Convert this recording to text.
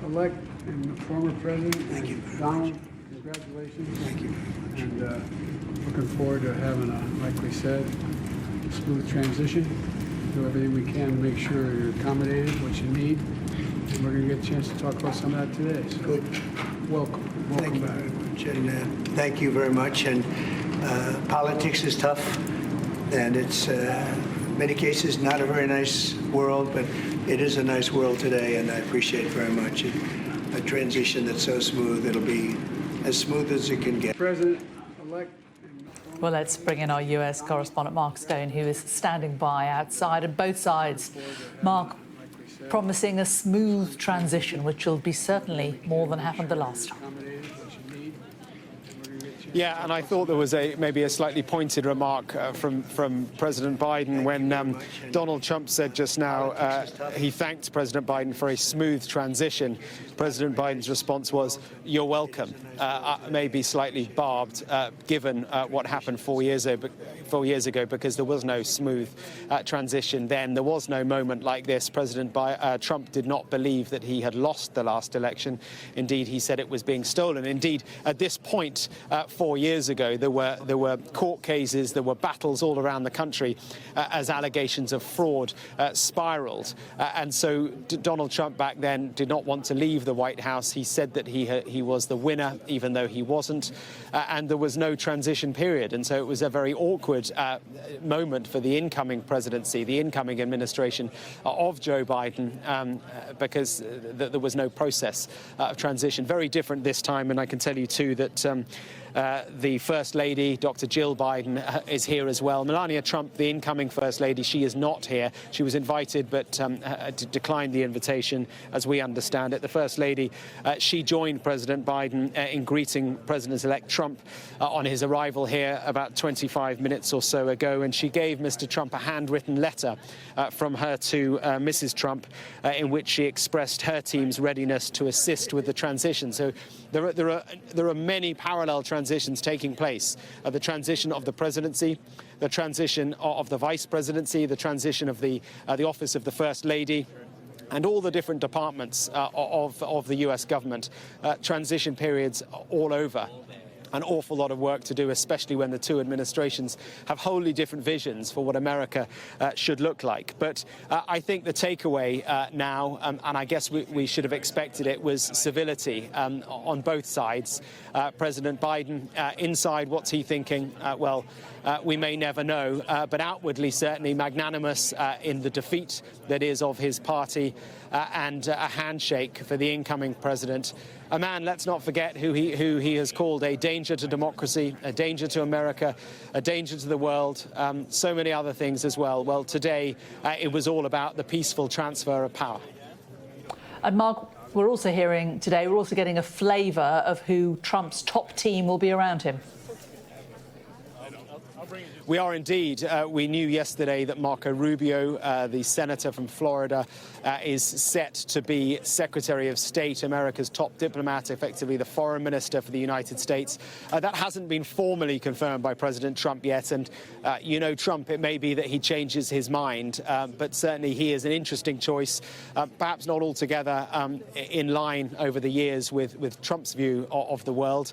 President-elect and former President. Thank you. Donald, congratulations. Thank you. And looking forward to having like we said, smooth transition. Do everything we can to make sure you're accommodated, what you need. And we're going to get a chance to talk about some of that today. So Good. welcome. Thank you Back. very much. And thank you very much. And politics is tough. And it's, in many cases, not a very nice world, but it is a nice world today. And I appreciate very much a transition that's so smooth. It'll be as smooth as it can get. President-elect. Well, let's bring in our US correspondent, Mark Stone, who is standing by outside. And both sides, Mark, promising a smooth transition, which will be certainly more than happened the last time. Yeah, and I thought there was maybe a slightly pointed remark from President Biden when Donald Trump said just now he thanked President Biden for a smooth transition. President Biden's response was, "You're welcome," maybe slightly barbed, given what happened 4 years ago, because there was no smooth transition then. There was no moment like this. President Trump did not believe that he had lost the last election. Indeed, he said it was being stolen. Indeed, at this point, 4 years ago, there were court cases, there were battles all around the country as allegations of fraud spiraled. And so Donald Trump back then did not want to leave the White House. He said that he was the winner, even though he wasn't. And there was no transition period. And so it was a very awkward moment for the incoming presidency, the incoming administration of Joe Biden, because there was no process of transition. Very different this time. And I can tell you, too, that the First Lady, Dr. Jill Biden, is here as well. Melania Trump, the incoming First Lady, she is not here. She was invited but declined the invitation, as we understand it. The First Lady, she joined President Biden in greeting President-elect Trump on his arrival here about 25 minutes or so ago, and she gave Mr. Trump a handwritten letter from her to Mrs. Trump in which she expressed her team's readiness to assist with the transition. So there are many parallel transitions taking place. The transition of the presidency, the transition of the vice presidency, the transition of the office of the First Lady, and all the different departments of the US government. Transition periods all over. An awful lot of work to do, especially when the two administrations have wholly different visions for what America should look like. But I think the takeaway now, and I guess we should have expected it, was civility on both sides. President Biden, inside, what's he thinking? Well, we may never know, but outwardly certainly magnanimous in the defeat that is of his party, and a handshake for the incoming president. A man, let's not forget, who he has called a danger to democracy, a danger to America, a danger to the world, so many other things as well. Well, today it was all about the peaceful transfer of power. And Mark, we're also hearing today, we're also getting a flavour of who Trump's top team will be around him. We are indeed. We knew yesterday that Marco Rubio, the senator from Florida, is set to be Secretary of State, America's top diplomat, effectively the foreign minister for the United States. That hasn't been formally confirmed by President Trump yet. And you know Trump, it may be that he changes his mind, but certainly he is an interesting choice, perhaps not altogether in line over the years with Trump's view of the world.